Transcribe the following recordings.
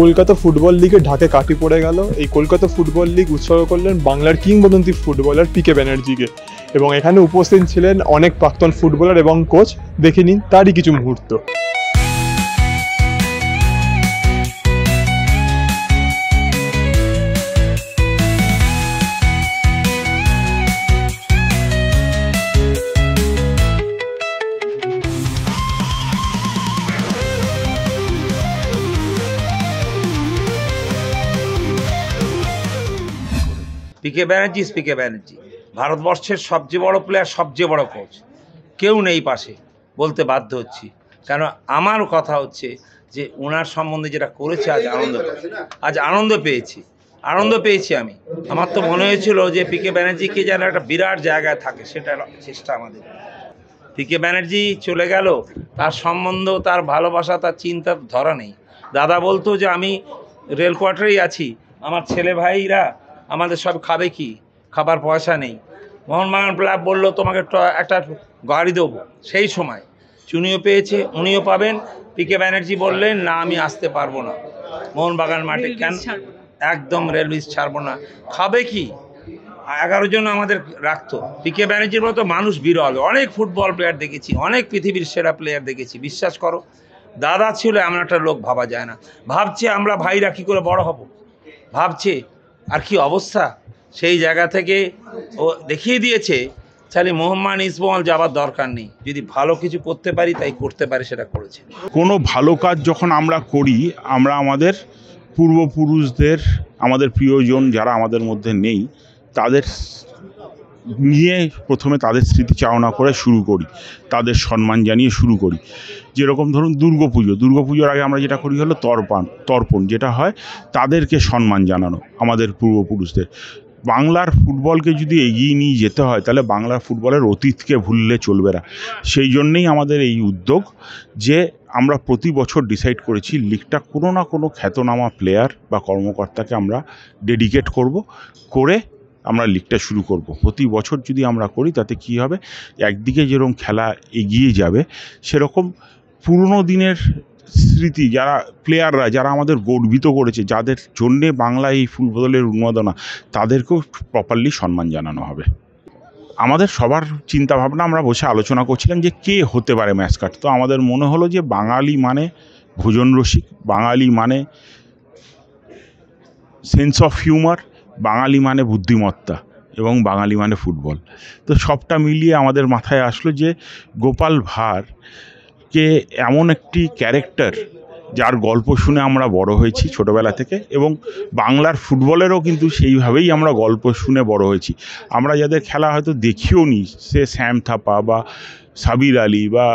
Kolkata football লিগে ঢাকে কাঠি পড়ে গেল। এই কলকাতা ফুটবল লিগ উৎসর্গ করলেন বাংলার কিংবদন্তি ফুটবলার পিকে ব্যানার্জিকে, এবং এখানে উপস্থিত ছিলেন অনেক প্রাক্তন ফুটবলার এবং কোচ। দেখে নিন তারই কিছু মুহূর্ত। পিকে ব্যানার্জি ভারতবর্ষের সবচেয়ে বড় প্লেয়ার, সবচেয়ে বড় কোচ, কেউ নেই পাশে, বলতে বাধ্য হচ্ছি। কেন আমার কথা হচ্ছে যে ওনার সম্বন্ধে যেটা করেছে আজ আনন্দ পেয়েছি আমি। আমার তো মনে হয়েছিল যে পিকে ব্যানার্জিকে যেন একটা বিরাট জায়গায় থাকে, সেটা চেষ্টা আমাদের। পিকে ব্যানার্জি চলে গেল, তার সম্বন্ধ, তার ভালোবাসা, তার চিন্তা ধরা নেই। দাদা বলতো যে আমি রেল কোয়ার্টারেই আছি, আমার ছেলে ভাইরা আমাদের সব খাবে কি, খাবার পয়সা নেই। মোহনবাগান ক্লাব বললো তোমাকে একটা গাড়ি দেবো, সেই সময় চুনিও পেয়েছে, উনিও পাবেন। পিকে ব্যানার্জি বললেন না, আমি আসতে পারবো না মোহনবাগান মাঠে। কেন? একদম রেলওয়ে ছাড়বো না। খাবে কি? 11 জন আমাদের রাখতো। পিকে ব্যানার্জির মতো মানুষ বিরল। অনেক ফুটবল প্লেয়ার দেখেছি, অনেক পৃথিবীর সেরা প্লেয়ার দেখেছি। বিশ্বাস করো, দাদা ছিল এমন একটা লোক ভাবা যায় না। ভাবছে আমরা ভাইরা কী করে বড় হব, ভাবছে। আর কি অবস্থা, সেই জায়গা থেকে ও দেখিয়ে দিয়েছে তাহলে মোহাম্মদ ইসমল যাবার দরকার নেই। যদি ভালো কিছু করতে পারি, তাই করতে পারি, সেটা করেছে। কোনো ভালো কাজ যখন আমরা করি, আমরা আমাদের পূর্বপুরুষদের, আমাদের প্রিয়জন যারা আমাদের মধ্যে নেই, তাদের নিয়ে প্রথমে তাদের স্মৃতিচারণা করে শুরু করি, তাদের সম্মান জানিয়ে শুরু করি। যেরকম ধরুন দুর্গাপুজোর আগে আমরা যেটা করি হলো তর্পণ, যেটা হয় তাদেরকে সম্মান জানানো আমাদের পূর্বপুরুষদের। বাংলার ফুটবলকে যদি এগিয়ে নিয়ে যেতে হয়, তাহলে বাংলার ফুটবলের অতীতকে ভুললে চলবে না। সেই জন্যেই আমাদের এই উদ্যোগ যে আমরা প্রতি বছর ডিসাইড করেছি লিগটা কোনো না কোনো খ্যাতনামা প্লেয়ার বা কর্মকর্তাকে আমরা ডেডিকেট করে আমরা লিগটা শুরু করব। প্রতি বছর যদি আমরা করি, তাতে কি হবে, একদিকে যেরকম খেলা এগিয়ে যাবে, সেরকম পুরনো দিনের স্মৃতি, যারা প্লেয়াররা যারা আমাদের গর্বিত করেছে, যাদের জন্যে বাংলা এই ফুটবলের উন্মাদনা, তাদেরকেও প্রপারলি সম্মান জানানো হবে। আমাদের সবার চিন্তাভাবনা, আমরা বসে আলোচনা করছিলাম যে কে হতে পারে ম্যাসকট। তো আমাদের মনে হলো যে বাঙালি মানে ভোজন রসিক, বাঙালি মানে সেন্স অফ হিউমার, বাঙালি মানে বুদ্ধিমত্তা, এবং বাঙালি মানে ফুটবল। তো সবটা মিলিয়ে আমাদের মাথায় আসলো যে গোপাল ভাঁড়কে এমন একটি ক্যারেক্টার, যার গল্প শুনে আমরা বড় হয়েছি ছোটোবেলা থেকে, এবং বাংলার ফুটবলেরও কিন্তু সেইভাবেই আমরা গল্প শুনে বড় হয়েছি। আমরা যাদের খেলা হয়তো দেখিও নি, সে শ্যাম থাপা বা সাবির আলী বা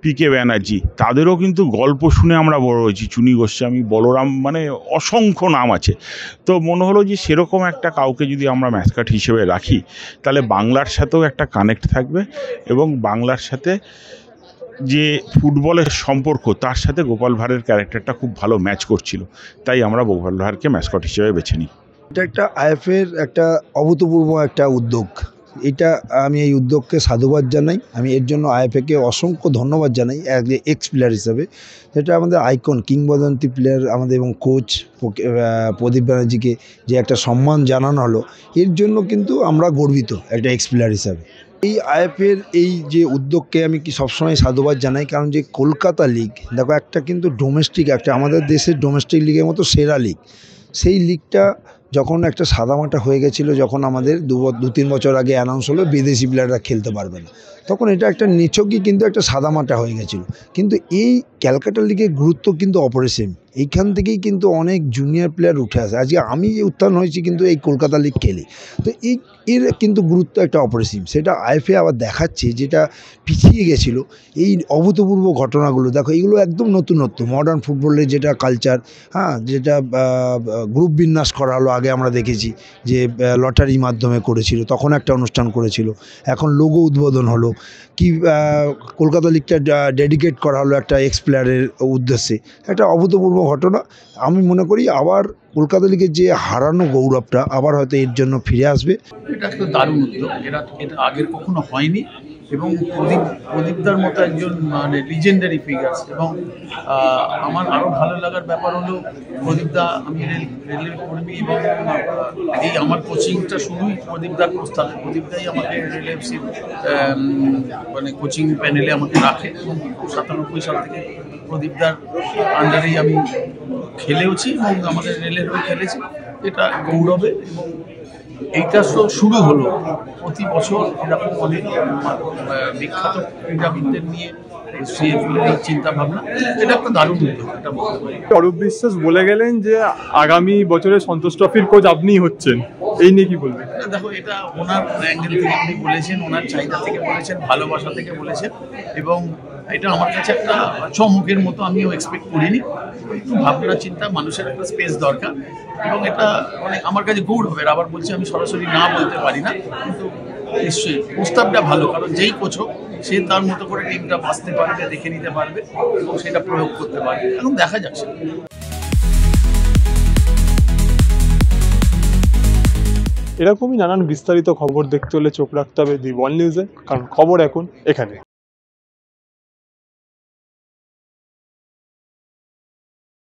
পিকে ব্যানার্জি, তাদেরও কিন্তু গল্প শুনে আমরা বড় হয়েছি। চুনি গোস্বামী, বলরাম, মানে অসংখ্য নাম আছে। তো মনে হলো যে সেরকম একটা কাউকে যদি আমরা ম্যাসকট হিসেবে রাখি, তাহলে বাংলার সাথেও একটা কানেক্ট থাকবে, এবং বাংলার সাথে যে ফুটবলের সম্পর্ক, তার সাথে গোপাল ভাঁড়ের ক্যারেক্টারটা খুব ভালো ম্যাচ করছিল। তাই আমরা গোপাল ভাঁড়কে ম্যাসকট হিসেবে বেছে নিই। এটা একটা আইএফএর একটা অভূতপূর্ব একটা উদ্যোগ। এটা আমি এই উদ্যোগকে সাধুবাদ জানাই। আমি এর জন্য আইএফএকে অসংখ্য ধন্যবাদ জানাই এক্স প্লেয়ার হিসাবে। যেটা আমাদের আইকন, কিংবদন্তি প্লেয়ার আমাদের, এবং কোচ প্রদীপ ব্যানার্জিকে যে একটা সম্মান জানানো হলো, এর জন্য কিন্তু আমরা গর্বিত একটা এক্স প্লেয়ার হিসাবে। এই আইএফএর এই যে উদ্যোগকে আমি সবসময় সাধুবাদ জানাই। কারণ যে কলকাতা লিগ, দেখো, একটা কিন্তু ডোমেস্টিক, একটা আমাদের দেশের ডোমেস্টিক লিগের মতো সেরা লিগ। সেই লিগটা যখন একটা সাদামাটা হয়ে গেছিলো, যখন আমাদের 2-3 বছর আগে অ্যানাউন্স হলো বিদেশি প্লেয়াররা খেলতে পারবে না, তখন এটা একটা নিছকই কিন্তু একটা সাদামাটা হয়ে গেছিলো। কিন্তু এই ক্যালকাটা লিগের গুরুত্ব কিন্তু অপরিসীম। এইখান থেকেই কিন্তু অনেক জুনিয়র প্লেয়ার উঠে আসে। আজকে আমি উত্থান হয়েছি কিন্তু এই কলকাতা লিগ খেলি। তো এর কিন্তু গুরুত্ব একটা অপরিসীম, সেটা আইএফএ আবার দেখাচ্ছে, যেটা পিছিয়ে গেছিলো। এই অভূতপূর্ব ঘটনাগুলো দেখো, এগুলো একদম নতুনত্ব মডার্ন ফুটবলের যেটা কালচার, যেটা গ্রুপ বিন্যাস করা হলো। আগে আমরা দেখেছি যে লটারির মাধ্যমে করেছিল, তখন একটা অনুষ্ঠান করেছিল। এখন লোগো উদ্বোধন হলো, কি কলকাতা লিগটা ডেডিকেট করা হলো একটা এক্স প্লেয়ারের উদ্দেশ্যে। একটা অভূতপূর্ব ঘটনা। আমি মনে করি আবার কলকাতা লিগের যে হারানো গৌরবটা আবার হয়তো এর জন্য ফিরে আসবে। এটা একটা দারুণ উদ্যোগ, এটা আগের কখনো হয়নি, এবং প্রদীপদার মতো একজন মানে লিজেন্ডারি ফিগার্স। এবং আমার আরও ভালো লাগার ব্যাপার হলো প্রদীপদা, আমি রেলের কর্মী এবং এই আমার কোচিংটা শুরুই প্রদীপদার প্রস্তাবে। প্রদীপদাই আমাকে রেল এফসির মানে কোচিং প্যানেলে আমাকে রাখে এবং 97 সাল থেকে প্রদীপদার আন্ডারেই আমি খেলেওছি এবং আমাদের রেলের হয়ে খেলেছি। এটা গৌরবে এবং এইটা শুরু হলো প্রতি বছর এরকম অনেক বিখ্যাত ক্রীড়াবিদদের নিয়ে এই চিন্তা ভাবনা, এটা একটা দারুণ উদ্যোগ। এটা অরূপ বিশ্বাস বলে গেলেন যে আগামী বছরে সন্তোষ ট্রফির কোচ আপনিই হচ্ছেন, এই নিয়ে কি বলবেন? দেখো, এটা ওনার অ্যাঙ্গেল থেকে উনি বলেছেন, ওনার চাহিদা থেকে বলেছেন, ভালোবাসা থেকে বলেছেন এবং এটা আমার কাছে একটা চমকের মতো, আমিও এক্সপেক্ট করিনি। একটু ভাবনা চিন্তা, মানুষের একটা স্পেস দরকার এবং এটা অনেক আমার কাছে গৌরবের। আবার বলছি, আমি সরাসরি না বলতে পারি না, কিন্তু নিশ্চয়ই প্রস্তাবটা ভালো, কারণ যেই কোচ হোক সে তার মতো করে টিমটা বাঁচতে পারবে, দেখে নিতে পারবে এবং সেটা প্রয়োগ করতে পারবে। এখন দেখা যাচ্ছে। এরকমই নানান বিস্তারিত খবর দেখতে হলে চোখ রাখতে হবে দি ওয়ার্ল্ড নিউজে, কারণ খবর এখন এখানে।